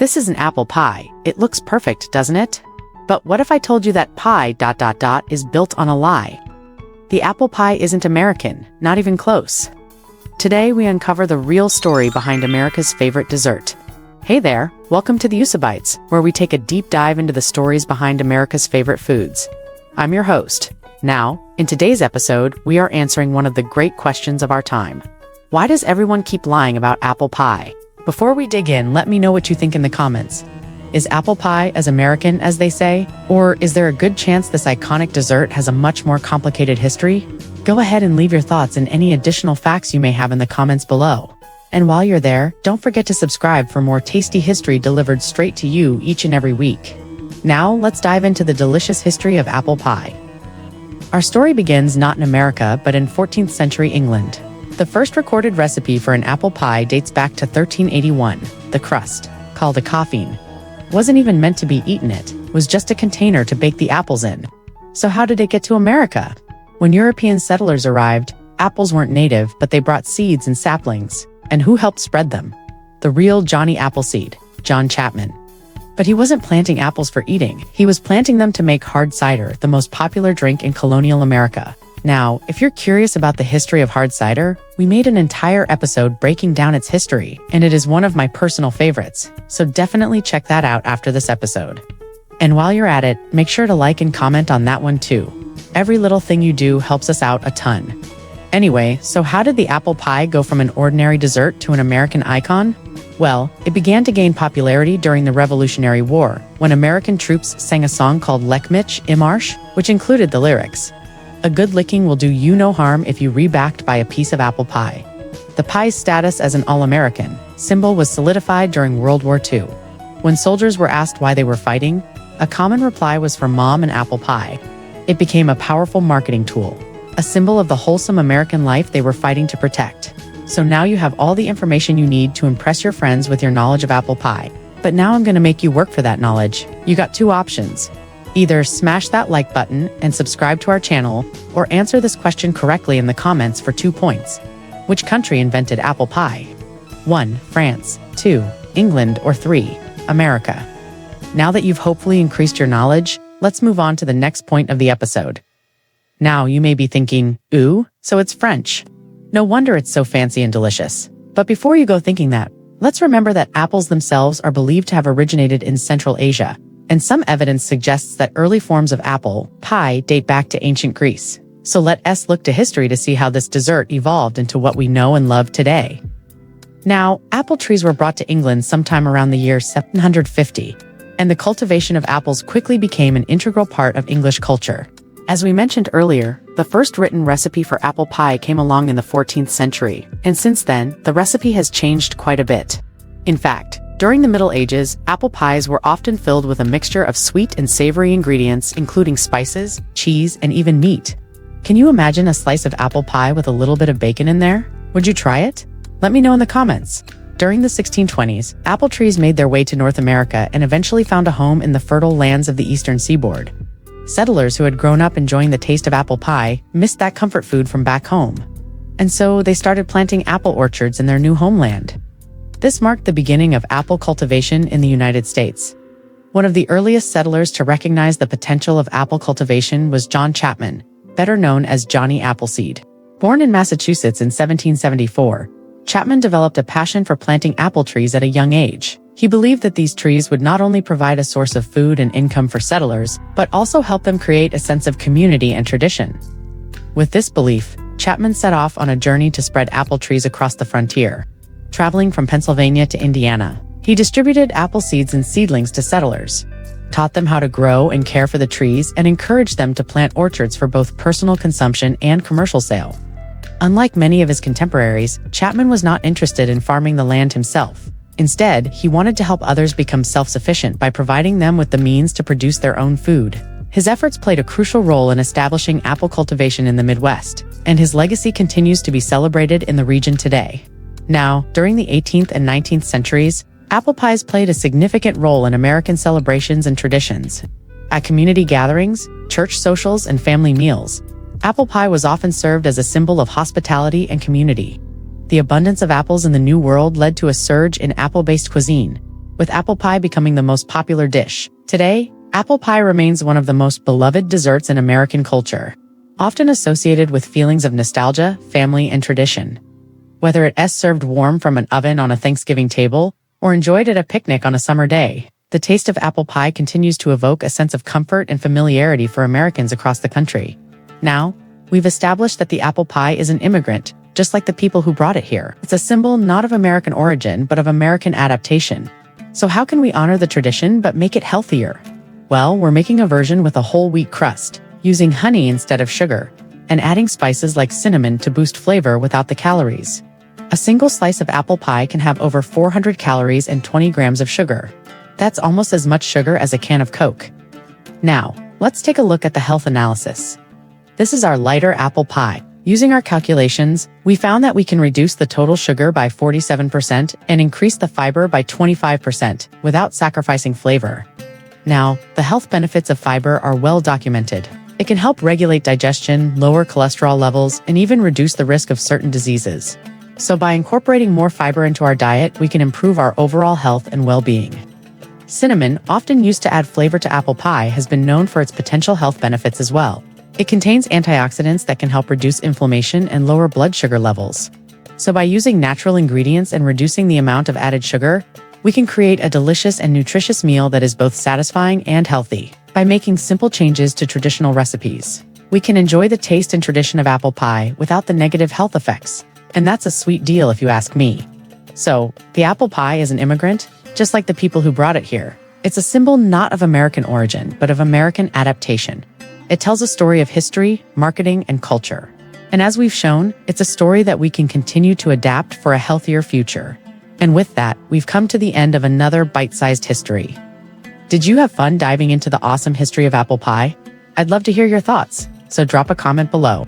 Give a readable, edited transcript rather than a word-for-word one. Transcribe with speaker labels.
Speaker 1: This is an apple pie. It looks perfect, doesn't it? But what if I told you that pie ... is built on a lie? The apple pie isn't American, not even close. Today we uncover the real story behind America's favorite dessert. Hey there, welcome to the Bites, where we take a deep dive into the stories behind America's favorite foods. I'm your host. Now, in today's episode, we are answering one of the great questions of our time. Why does everyone keep lying about apple pie? Before we dig in, let me know what you think in the comments. Is apple pie as American as they say? Or is there a good chance this iconic dessert has a much more complicated history? Go ahead and leave your thoughts and any additional facts you may have in the comments below. And while you're there, don't forget to subscribe for more tasty history delivered straight to you each and every week. Now, let's dive into the delicious history of apple pie. Our story begins not in America, but in 14th century England. The first recorded recipe for an apple pie dates back to 1381. The crust, called a coffin, wasn't even meant to be eaten. It was just a container to bake the apples in. So how did it get to America? When European settlers arrived, apples weren't native, but they brought seeds and saplings. And who helped spread them? The real Johnny Appleseed, John Chapman. But he wasn't planting apples for eating. He was planting them to make hard cider, the most popular drink in colonial America. Now, if you're curious about the history of hard cider, we made an entire episode breaking down its history, and it is one of my personal favorites, so definitely check that out after this episode. And while you're at it, make sure to like and comment on that one too. Every little thing you do helps us out a ton. Anyway, so how did the apple pie go from an ordinary dessert to an American icon? Well, it began to gain popularity during the Revolutionary War, when American troops sang a song called Lech Mich im Marsch, which included the lyrics, "A good licking will do you no harm if you rebacked by a piece of apple pie." The pie's status as an all-American symbol was solidified during World War II. When soldiers were asked why they were fighting, a common reply was for mom and apple pie. It became a powerful marketing tool, a symbol of the wholesome American life they were fighting to protect. So now you have all the information you need to impress your friends with your knowledge of apple pie. But now I'm going to make you work for that knowledge. You got two options. Either smash that like button and subscribe to our channel, or answer this question correctly in the comments for 2 points. Which country invented apple pie? 1. France. 2. England. Or 3. America. Now that you've hopefully increased your knowledge, let's move on to the next point of the episode. Now you may be thinking, ooh, so it's French. No wonder it's so fancy and delicious. But before you go thinking that, let's remember that apples themselves are believed to have originated in Central Asia, and some evidence suggests that early forms of apple pie date back to ancient Greece. So let us look to history to see how this dessert evolved into what we know and love today. Now, apple trees were brought to England sometime around the year 750, and the cultivation of apples quickly became an integral part of English culture. As we mentioned earlier, the first written recipe for apple pie came along in the 14th century, and since then, the recipe has changed quite a bit. In fact, during the Middle Ages, apple pies were often filled with a mixture of sweet and savory ingredients, including spices, cheese, and even meat. Can you imagine a slice of apple pie with a little bit of bacon in there? Would you try it? Let me know in the comments. During the 1620s, apple trees made their way to North America and eventually found a home in the fertile lands of the eastern seaboard. Settlers who had grown up enjoying the taste of apple pie missed that comfort food from back home. And so they started planting apple orchards in their new homeland. This marked the beginning of apple cultivation in the United States. One of the earliest settlers to recognize the potential of apple cultivation was John Chapman, better known as Johnny Appleseed. Born in Massachusetts in 1774, Chapman developed a passion for planting apple trees at a young age. He believed that these trees would not only provide a source of food and income for settlers, but also help them create a sense of community and tradition. With this belief, Chapman set off on a journey to spread apple trees across the frontier. Traveling from Pennsylvania to Indiana, he distributed apple seeds and seedlings to settlers, taught them how to grow and care for the trees, and encouraged them to plant orchards for both personal consumption and commercial sale. Unlike many of his contemporaries, Chapman was not interested in farming the land himself. Instead, he wanted to help others become self-sufficient by providing them with the means to produce their own food. His efforts played a crucial role in establishing apple cultivation in the Midwest, and his legacy continues to be celebrated in the region today. Now, during the 18th and 19th centuries, apple pies played a significant role in American celebrations and traditions. At community gatherings, church socials, and family meals, apple pie was often served as a symbol of hospitality and community. The abundance of apples in the New World led to a surge in apple-based cuisine, with apple pie becoming the most popular dish. Today, apple pie remains one of the most beloved desserts in American culture, often associated with feelings of nostalgia, family, and tradition. Whether it's served warm from an oven on a Thanksgiving table or enjoyed at a picnic on a summer day, the taste of apple pie continues to evoke a sense of comfort and familiarity for Americans across the country. Now, we've established that the apple pie is an immigrant, just like the people who brought it here. It's a symbol not of American origin, but of American adaptation. So how can we honor the tradition but make it healthier? Well, we're making a version with a whole wheat crust, using honey instead of sugar, and adding spices like cinnamon to boost flavor without the calories. A single slice of apple pie can have over 400 calories and 20 grams of sugar. That's almost as much sugar as a can of Coke. Now, let's take a look at the health analysis. This is our lighter apple pie. Using our calculations, we found that we can reduce the total sugar by 47% and increase the fiber by 25% without sacrificing flavor. Now, the health benefits of fiber are well documented. It can help regulate digestion, lower cholesterol levels, and even reduce the risk of certain diseases. So by incorporating more fiber into our diet, we can improve our overall health and well-being. Cinnamon, often used to add flavor to apple pie, has been known for its potential health benefits as well. It contains antioxidants that can help reduce inflammation and lower blood sugar levels. So by using natural ingredients and reducing the amount of added sugar, we can create a delicious and nutritious meal that is both satisfying and healthy. By making simple changes to traditional recipes, we can enjoy the taste and tradition of apple pie without the negative health effects. And that's a sweet deal if you ask me. So, the apple pie is an immigrant, just like the people who brought it here. It's a symbol not of American origin, but of American adaptation. It tells a story of history, marketing, and culture. And as we've shown, it's a story that we can continue to adapt for a healthier future. And with that, we've come to the end of another bite-sized history. Did you have fun diving into the awesome history of apple pie? I'd love to hear your thoughts, so drop a comment below.